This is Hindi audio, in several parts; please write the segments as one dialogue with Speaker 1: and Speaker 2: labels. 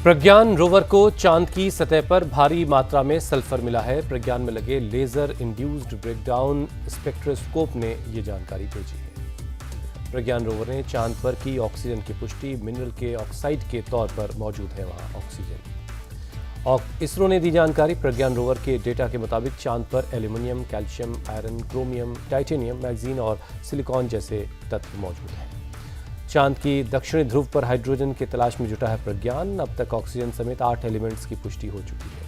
Speaker 1: प्रज्ञान रोवर को चांद की सतह पर भारी मात्रा में सल्फर मिला है। प्रज्ञान में लगे लेजर इंड्यूस्ड ब्रेकडाउन स्पेक्ट्रोस्कोप ने ये जानकारी भेजी है। प्रज्ञान रोवर ने चांद पर की ऑक्सीजन की पुष्टि, मिनरल के ऑक्साइड के तौर पर मौजूद है वहां ऑक्सीजन। और इसरो ने दी जानकारी। प्रज्ञान रोवर के डेटा के मुताबिक चांद पर aluminium, calcium, iron, chromium, titanium, manganese और सिलिकॉन जैसे तत्व मौजूद हैं। चांद की दक्षिणी ध्रुव पर हाइड्रोजन की तलाश में जुटा है प्रज्ञान। अब तक ऑक्सीजन समेत 8 एलिमेंट्स की पुष्टि हो चुकी है।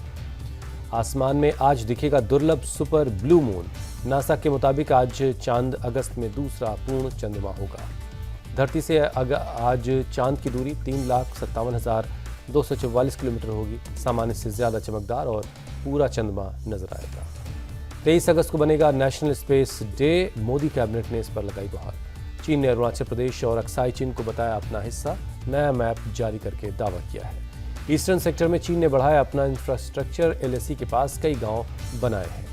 Speaker 1: आसमान में आज दिखेगा दुर्लभ सुपर ब्लू मून। नासा के मुताबिक आज चांद अगस्त में दूसरा पूर्ण चंद्रमा होगा। धरती से आज चांद की दूरी 3,57,244 किलोमीटर होगी। सामान्य से ज्यादा चमकदार और पूरा चंद्रमा नजर आएगा। 23 अगस्त को बनेगा national space day. Modi cabinet ने इस पर लगाई गुहार। चीन ने अरुणाचल प्रदेश और अक्साई चीन को बताया अपना हिस्सा। नया मैप जारी करके दावा किया है। ईस्टर्न सेक्टर में चीन ने बढ़ाया अपना इंफ्रास्ट्रक्चर। एलएसी के पास कई गांव बनाए हैं।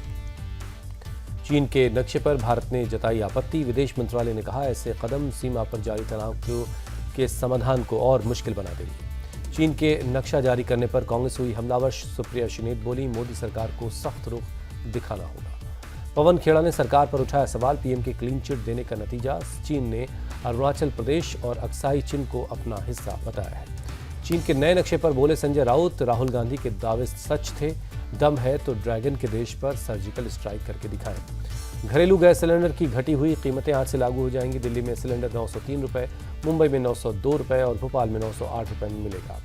Speaker 1: चीन के नक्शे पर भारत ने जताई आपत्ति। विदेश मंत्रालय ने कहा ऐसे कदम सीमा पर जारी तनाव के समाधान को और मुश्किल बना देंगे। चीन के नक्शा जारी करने पर कांग्रेस हुई हमलावर। सुप्रिया शुनेत बोली, मोदी सरकार को सख्त रुख दिखाना होगा। पवन खेड़ा ने सरकार पर उठाया सवाल। पीएम के क्लीन चिट देने का नतीजा। चीन ने अरुणाचल प्रदेश और अक्साई चीन को अपना हिस्सा बताया है। चीन के नए नक्शे पर बोले संजय राउत, राहुल गांधी के दावे सच थे। दम है तो ड्रैगन के देश पर सर्जिकल स्ट्राइक करके दिखाएं। घरेलू गैस सिलेंडर की घटी हुई कीमतें आज से लागू हो जाएंगी। दिल्ली में सिलेंडर 903 रुपये, मुंबई में 902 रुपये और भोपाल में 908 रुपये में मिलेगा।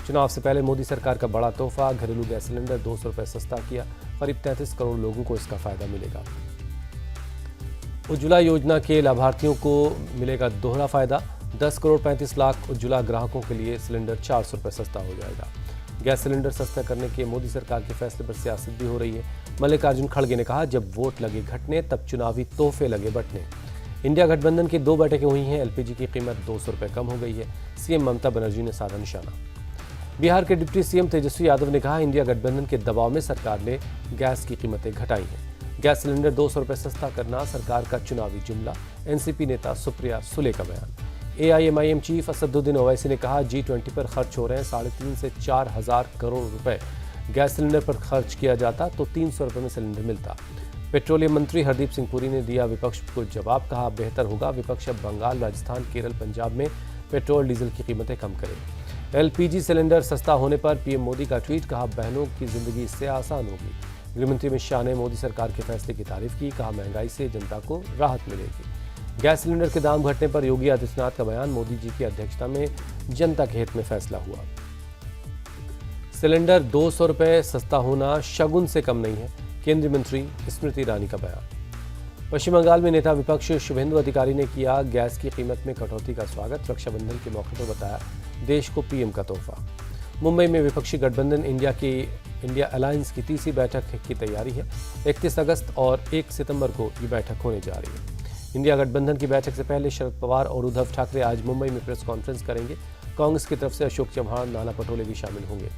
Speaker 1: चुनाव से पहले मोदी सरकार का बड़ा तोहफा। घरेलू गैस सिलेंडर 200 रुपये सस्ता किया। करीब 33 करोड़ लोगों को इसका फायदा मिलेगा। उज्ज्वला योजना के लाभार्थियों को मिलेगा दोहरा फायदा। 10 करोड़ 35 लाख उज्ज्वला ग्राहकों के लिए सिलेंडर 400 रुपये सस्ता हो जाएगा। गैस सिलेंडर सस्ता करने के मोदी सरकार के फैसले पर सियासत भी हो रही है। मल्लिकार्जुन खड़गे ने कहा, जब वोट लगे घटने तब चुनावी तोहफे लगे बंटने। इंडिया गठबंधन की 2 बैठकें हुई हैं। एलपीजी की कीमत 200 रुपये कम हो गई है। सीएम ममता बनर्जी ने साधा निशाना। बिहार के डिप्टी सीएम तेजस्वी यादव ने कहा, इंडिया गठबंधन के दबाव में सरकार ने गैस की कीमतें घटाई हैं। गैस सिलेंडर 200 रुपये सस्ता करना सरकार का चुनावी जुमला। एनसीपी नेता सुप्रिया सुले का बयान। एआईएमआईएम चीफ असदुद्दीन ओवैसी ने कहा, G20 पर खर्च हो रहे हैं 3.5 से 4 हज़ार करोड़ रुपए। गैस सिलेंडर पर खर्च किया जाता तो 300 रुपये में सिलेंडर मिलता। पेट्रोलियम मंत्री हरदीप सिंह पुरी ने दिया विपक्ष को जवाब। कहा, बेहतर होगा विपक्ष अब बंगाल, राजस्थान, केरल, पंजाब में पेट्रोल डीजल की कीमतें कम करे। एलपीजी सिलेंडर सस्ता होने पर पीएम मोदी का ट्वीट। कहा, बहनों की जिंदगी इससे आसान होगी। गृहमंत्री अमित शाह ने मोदी सरकार के फैसले की तारीफ की। कहा, महंगाई से जनता को राहत मिलेगी। गैस सिलेंडर के दाम घटने पर योगी आदित्यनाथ का बयान। मोदी जी की अध्यक्षता में जनता के हित में फैसला हुआ। सिलेंडर 200 रुपये सस्ता होना शगुन से कम नहीं है। केंद्रीय मंत्री स्मृति ईरानी का बयान। पश्चिम बंगाल में नेता विपक्ष शुभेंदु अधिकारी ने किया गैस की कीमत में कटौती का स्वागत। रक्षाबंधन के मौके पर बताया देश को पीएम का तोहफा। मुंबई में विपक्षी गठबंधन इंडिया अलायंस की तीसरी बैठक की तैयारी है। 31 अगस्त और 1 सितंबर को ये बैठक होने जा रही है। इंडिया गठबंधन की बैठक से पहले शरद पवार और उद्धव ठाकरे आज मुंबई में प्रेस कॉन्फ्रेंस करेंगे। कांग्रेस की तरफ से अशोक चव्हाण, नाना पटोले भी शामिल होंगे।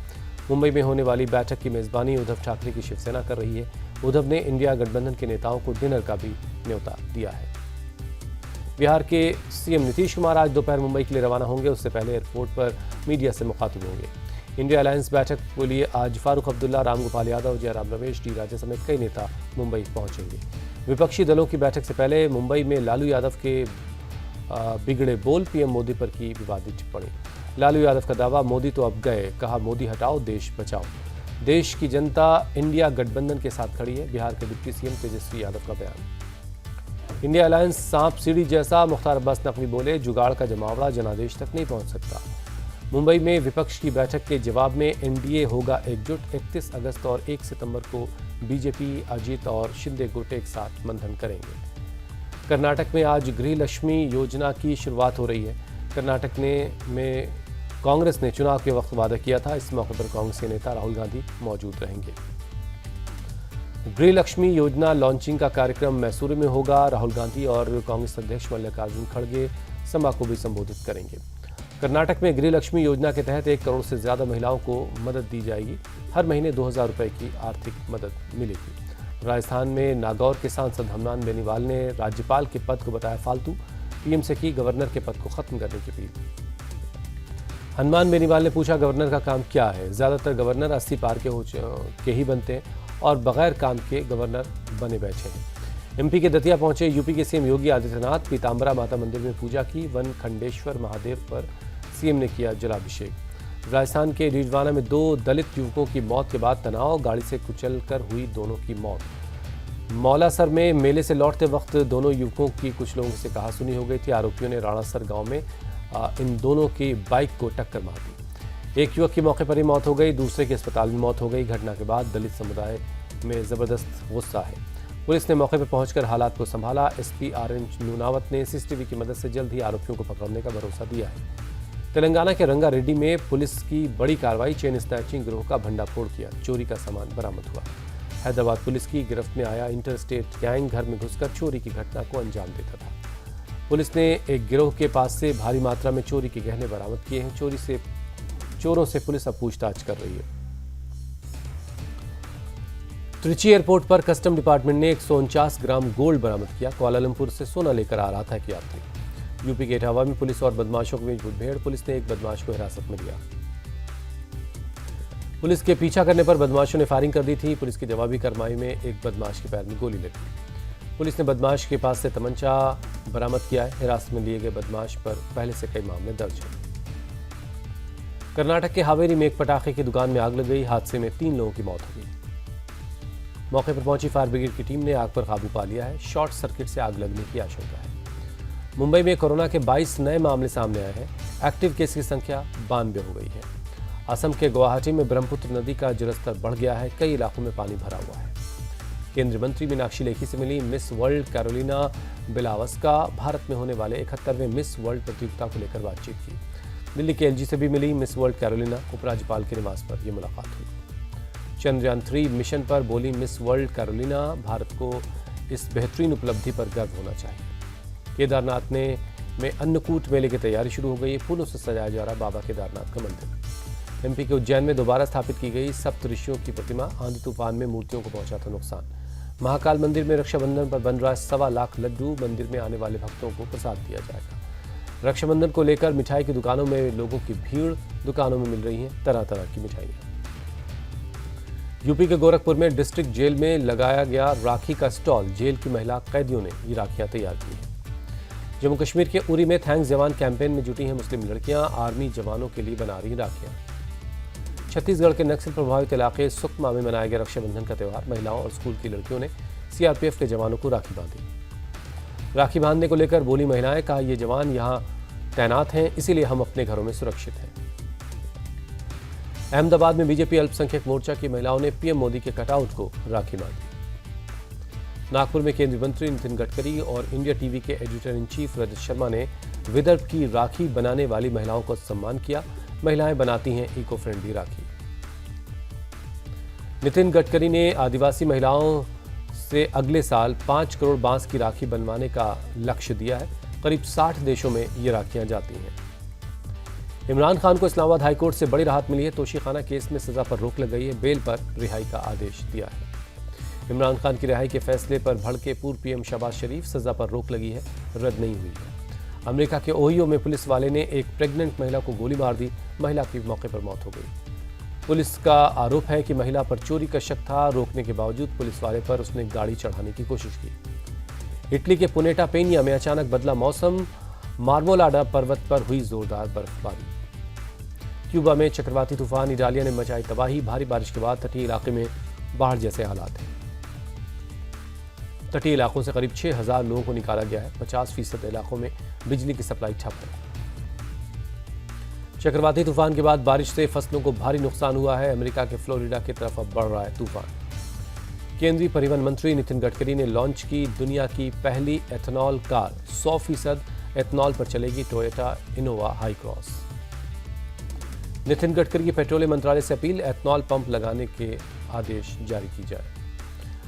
Speaker 1: मुंबई में होने वाली बैठक की मेजबानी उद्धव ठाकरे की शिवसेना कर रही है। उद्धव ने इंडिया गठबंधन के नेताओं को डिनर का भी न्योता दिया है। बिहार के सीएम नीतीश कुमार आज दोपहर मुंबई के लिए रवाना होंगे। उससे पहले एयरपोर्ट पर मीडिया से मुखातिब होंगे। इंडिया अलायंस बैठक के लिए आज फारूक अब्दुल्ला, रामगोपाल यादव, जयराम रमेश, डी राजा समेत कई नेता मुंबई पहुंचेंगे। विपक्षी दलों की बैठक से पहले मुंबई में लालू यादव के बिगड़े बोल, पीएम मोदी पर की विवादित टिप्पणी। लालू यादव का दावा, मोदी तो अब गए। कहा, मोदी हटाओ, देश बचाओ। देश की जनता इंडिया गठबंधन के साथ खड़ी है। बिहार के डिप्टी सीएम तेजस्वी यादव का बयान। इंडिया अलायंस सांप सीढ़ी जैसा। मुख्तार अब्बास नकवी बोले, जुगाड़ का जमावड़ा जनादेश तक नहीं पहुंच सकता। मुंबई में विपक्ष की बैठक के जवाब में एनडीए होगा एकजुट। 31 अगस्त और 1 सितंबर को बीजेपी, अजीत और शिंदे गुट एक साथ मंथन करेंगे। कर्नाटक में आज गृह लक्ष्मी योजना की शुरुआत हो रही है। कर्नाटक में कांग्रेस ने चुनाव के वक्त वादा किया था। इस मौके पर कांग्रेस के नेता राहुल गांधी मौजूद रहेंगे। गृह लक्ष्मी योजना लॉन्चिंग का कार्यक्रम मैसूरू में होगा। राहुल गांधी और कांग्रेस अध्यक्ष मल्लिकार्जुन खड़गे सभा को भी संबोधित करेंगे। कर्नाटक में गृह लक्ष्मी योजना के तहत 1 करोड़ से ज्यादा महिलाओं को मदद दी जाएगी। हर महीने 2000 रुपये की आर्थिक मदद मिलेगी। राजस्थान में नागौर के सांसद हमनान बेनीवाल ने राज्यपाल के पद को बताया फालतू। पीएम से की गवर्नर के पद को खत्म करने की अपील। हनुमान बेनीवाल ने पूछा, गवर्नर का काम क्या है? ज़्यादातर गवर्नर 80 पार के ही बनते हैं और बगैर काम के गवर्नर बने बैठे हैं। एमपी के दतिया पहुंचे यूपी के सीएम योगी आदित्यनाथ। पीताम्बरा माता मंदिर में पूजा की। वन खंडेश्वर महादेव पर सीएम ने किया जलाभिषेक। राजस्थान के रिजवाना में 2 दलित युवकों की मौत के बाद तनाव, गाड़ी से कुचलकर हुई दोनों की मौत। मौलासर में मेले से लौटते वक्त दोनों युवकों की कुछ लोगों से कहासुनी हो गई थी। आरोपियों ने राणासर गांव में इन दोनों की बाइक को टक्कर मार दी। एक युवक की मौके पर ही मौत हो गई, दूसरे की अस्पताल में मौत हो गई। घटना के बाद दलित समुदाय में जबरदस्त गुस्सा है। पुलिस ने मौके पर पहुंचकर हालात को संभाला। SP RN. नूनावत ने सीसीटीवी की मदद से जल्द ही आरोपियों को पकड़ने का भरोसा दिया है। तेलंगाना के रंगारेड्डी में पुलिस की बड़ी कार्रवाई, चेन स्नैचिंग गिरोह का भंडाफोड़ किया, चोरी का सामान बरामद हुआ। हैदराबाद पुलिस की गिरफ्त में आया इंटरस्टेट गैंग घर में घुसकर चोरी की घटना को अंजाम देता था। पुलिस ने एक गिरोह के पास से भारी मात्रा में चोरी के गहने बरामद किए हैं। चोरों से पुलिस अब पूछताछ कर रही है। त्रिची एयरपोर्ट पर कस्टम डिपार्टमेंट ने 149 ग्राम गोल्ड बरामद किया। कुआलालंपुर से सोना लेकर आ रहा था एक यात्री। यूपी के इटावा में पुलिस और बदमाशों के बीच मुठभेड़, पुलिस ने एक बदमाश को हिरासत में लिया। पुलिस के पीछा करने पर बदमाशों ने फायरिंग कर दी थी। पुलिस की जवाबी कार्रवाई में एक बदमाश के पैर में गोली लगी। पुलिस ने बदमाश के पास से तमंचा बरामद किया है। हिरासत में लिए गए बदमाश पर पहले से कई मामले दर्ज हैं। कर्नाटक के हावेरी में एक पटाखे की दुकान में आग लग गई। हादसे में 3 लोगों की मौत हो गई। मौके पर पहुंची फायर ब्रिगेड की टीम ने आग पर काबू पा लिया है। शॉर्ट सर्किट से आग लगने की आशंका है। मुंबई में कोरोना के 22 नए मामले सामने आए हैं। एक्टिव केस की संख्या 92 हो गई है। असम के गुवाहाटी में ब्रह्मपुत्र नदी का जलस्तर बढ़ गया है। कई इलाकों में पानी भरा हुआ है। केंद्रीय मंत्री मीनाक्षी लेखी से मिली Miss World Karolina Bielawska. Bharat में होने वाले 71वें मिस वर्ल्ड प्रतियोगिता को लेकर बातचीत की। दिल्ली के एलजी से भी मिली मिस वर्ल्ड कैरोलिना। उपराज्यपाल के निवास पर यह मुलाकात हुई। चंद्रयान 3 मिशन पर बोली मिस वर्ल्ड कैरोलिना, भारत को इस बेहतरीन उपलब्धि पर गर्व होना चाहिए। केदारनाथ में अन्नकूट मेले की तैयारी शुरू हो गई। फूलों से सजाया जा रहा बाबा केदारनाथ का मंदिर। एमपी के उज्जैन में दोबारा स्थापित की गई सप्त ऋषियों की प्रतिमा। आंधी तूफान में मूर्तियों को पहुंचा था नुकसान। महाकाल मंदिर में रक्षाबंधन पर बन रहा 1.25 लाख लड्डू। मंदिर में आने वाले भक्तों को प्रसाद दिया जाएगा। रक्षाबंधन को लेकर मिठाई की दुकानों में लोगों की भीड़। दुकानों में मिल रही हैं तरह तरह की मिठाइयाँ। यूपी के गोरखपुर में डिस्ट्रिक्ट जेल में लगाया गया राखी का स्टॉल। जेल की महिला कैदियों ने ये राखियां तैयार की हैं। जम्मू कश्मीर के उरी में थैंक्स जवान कैंपेन में जुटी हैं मुस्लिम लड़कियां। आर्मी जवानों के लिए बना रही राखियां। छत्तीसगढ़ के नक्सल प्रभावित इलाके सुकमा में मनाया गया रक्षाबंधन का त्यौहार। महिलाओं और स्कूल की लड़कियों ने सीआरपीएफ के जवानों को राखी बांधी। राखी बांधने को लेकर बोली महिलाएं, कहा ये जवान यहाँ तैनात हैं, इसीलिए हम अपने घरों में सुरक्षित हैं। अहमदाबाद में बीजेपी अल्पसंख्यक मोर्चा की महिलाओं ने पीएम मोदी के कटआउट को राखी बांधी। नागपुर में केंद्रीय मंत्री नितिन गडकरी और इंडिया टीवी के editor in chief Rajat Sharma ने विदर्भ की राखी बनाने वाली महिलाओं को सम्मान किया। महिलाएं बनाती हैं इको फ्रेंडली राखी। नितिन गडकरी ने आदिवासी महिलाओं से अगले साल 5 करोड़ बांस की राखी बनवाने का लक्ष्य दिया है। करीब 60 देशों में ये राखियां जाती हैं। इमरान खान को इस्लामाबाद हाईकोर्ट से बड़ी राहत मिली है। तोशीखाना केस में सजा पर रोक लग गई है। बेल पर रिहाई का आदेश दिया है। इमरान खान की रिहाई के फैसले पर भड़के पूर्व पीएम शहबाज शरीफ। सजा पर रोक लगी है, रद्द नहीं हुई है। अमेरिका के ओहियो में पुलिस वाले ने एक प्रेग्नेंट महिला को गोली मार दी। महिला की मौके पर मौत हो गई। पुलिस का आरोप है कि महिला पर चोरी का शक था। रोकने के बावजूद पुलिस वाले पर उसने गाड़ी चढ़ाने की कोशिश की। इटली के पुनेटा पेनिया में अचानक बदला मौसम। मार्मोलाडा पर्वत पर हुई जोरदार बर्फबारी। क्यूबा में चक्रवाती तूफान इडालिया ने मचाई तबाही। भारी बारिश के बाद तटीय इलाके में बाढ़ जैसे हालात हैं। तटीय इलाकों से करीब 6000 लोगों को निकाला गया है। 50% इलाकों में बिजली की सप्लाई ठप है। चक्रवाती तूफान के बाद बारिश से फसलों को भारी नुकसान हुआ है। अमेरिका के फ्लोरिडा की तरफ अब बढ़ रहा है तूफान। केंद्रीय परिवहन मंत्री नितिन गडकरी ने लॉन्च की दुनिया की पहली एथेनॉल कार। 100% एथेनॉल पर चलेगी Toyota Innova high cross. Nitin Gadkari की पेट्रोलियम मंत्रालय से अपील, एथेनॉल पंप लगाने के आदेश जारी की जाए।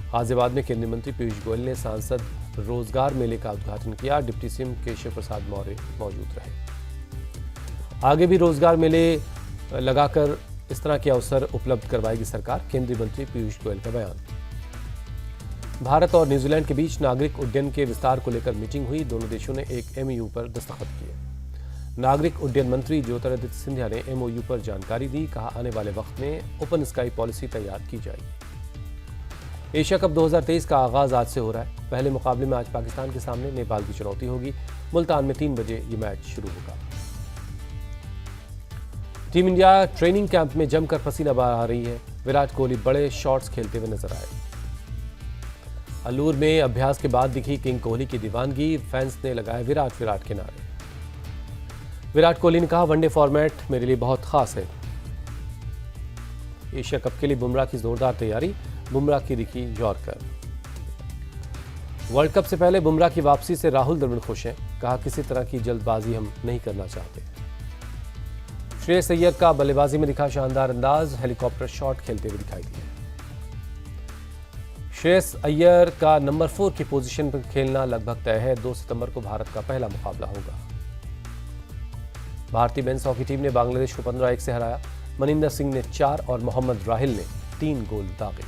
Speaker 1: गाजियाबाद में केंद्रीय मंत्री पीयूष गोयल ने सांसद रोजगार मेले का उद्घाटन किया। डिप्टी सीएम केशव प्रसाद मौर्य मौजूद रहे। आगे भी रोजगार मेले लगाकर इस तरह के अवसर उपलब्ध करवाएगी सरकार। केंद्रीय मंत्री पीयूष गोयल का बयान। भारत और न्यूजीलैंड के बीच नागरिक उड्डयन के विस्तार को लेकर मीटिंग हुई। दोनों देशों ने एक एमओयू पर दस्तखत किए। नागरिक उड्डयन मंत्री ज्योतिरादित्य सिंधिया ने एमओयू पर जानकारी दी। कहा, आने वाले वक्त में ओपन स्काई पॉलिसी तैयार की जाएगी। एशिया कप 2023 का आगाज आज से हो रहा है। पहले मुकाबले में आज पाकिस्तान के सामने नेपाल की चुनौती होगी। मुल्तान में 3 बजे ये मैच शुरू होगा। टीम इंडिया ट्रेनिंग कैंप में जमकर पसीना बहा रही है। विराट कोहली बड़े शॉट्स खेलते हुए नजर आए। अल्लूर में अभ्यास के बाद दिखी किंग कोहली की दीवानगी। फैंस ने लगाए विराट विराट के नारे। विराट कोहली ने कहा, वनडे फॉर्मेट मेरे लिए बहुत खास है। एशिया कप के लिए बुमराह की जोरदार तैयारी। बुमराह की दिखी यॉर्कर। वर्ल्ड कप से पहले बुमराह की वापसी से राहुल द्रविड़ खुश हैं। कहा, किसी तरह की जल्दबाजी हम नहीं करना चाहते। श्रेयस अय्यर का बल्लेबाजी में दिखा शानदार अंदाज। हेलीकॉप्टर शॉट खेलते हुए दिखाई दिए। श्रेयस अय्यर का नंबर 4 की पोजीशन पर खेलना लगभग तय है। 2 सितंबर को भारत का पहला मुकाबला होगा। भारतीय मेंस हॉकी टीम ने बांग्लादेश को 15-1 से हराया। मनिंदर सिंह ने 4 और मोहम्मद राहिल ने 3 गोल दागे।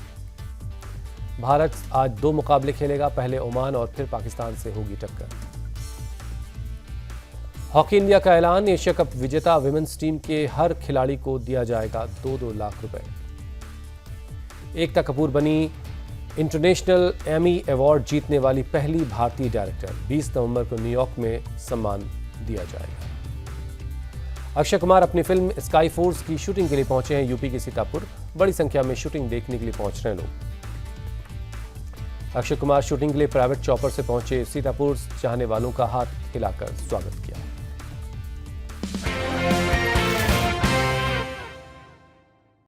Speaker 1: भारत आज 2 मुकाबले खेलेगा। पहले ओमान और फिर पाकिस्तान से होगी टक्कर। हॉकी इंडिया का ऐलान। एशिया कप विजेता विमेंस टीम के हर खिलाड़ी को दिया जाएगा 2-2 लाख रुपए। एकता कपूर बनी इंटरनेशनल एमी अवार्ड जीतने वाली पहली भारतीय डायरेक्टर। 20 नवंबर को न्यूयॉर्क में सम्मान दिया जाएगा। अक्षय कुमार अपनी फिल्म स्काई फोर्स की शूटिंग के लिए पहुंचे हैं यूपी के सीतापुर। बड़ी संख्या में शूटिंग देखने के लिए पहुंच रहे हैं लोग। अक्षय कुमार शूटिंग के लिए प्राइवेट चॉपर से पहुंचे सीतापुर। चाहने वालों का हाथ हिलाकर स्वागत किया।